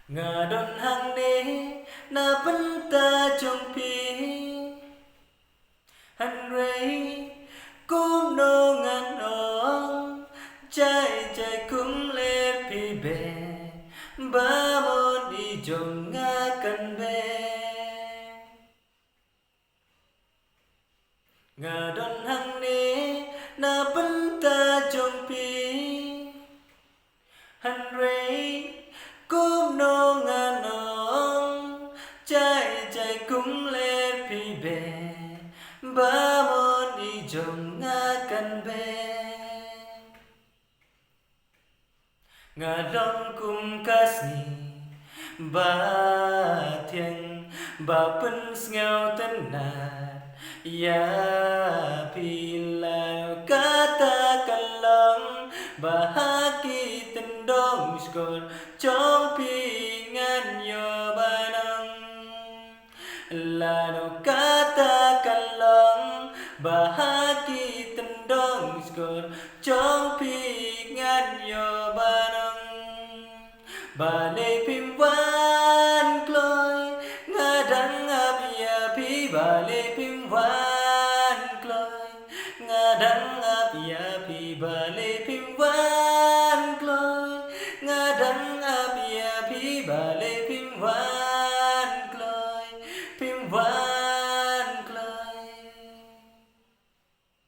Ngadon hang ni na benta trong pi han rei cũng no ngan ong trái trái cũng le pi be ba mon đi jong nga kan be Ngadon hang ni na benta trong pi han rei cũng no ngan ong trái trái cũng le pi be ba mon đi jong nga kan be Ngadon kum kasni ba thiêng ba pân nghèo tân nạt ya pi lao ca ta kan long ba ha ki tân dong skor trong pi ngan yo ba nang la no ca ta kan long ba ha ki tân dong skor trong pi ngan yo ba nang ba lê phim van cloi nga đắng áp ya pi ba lê phim van cloi nga đắng áp ya pi ba lê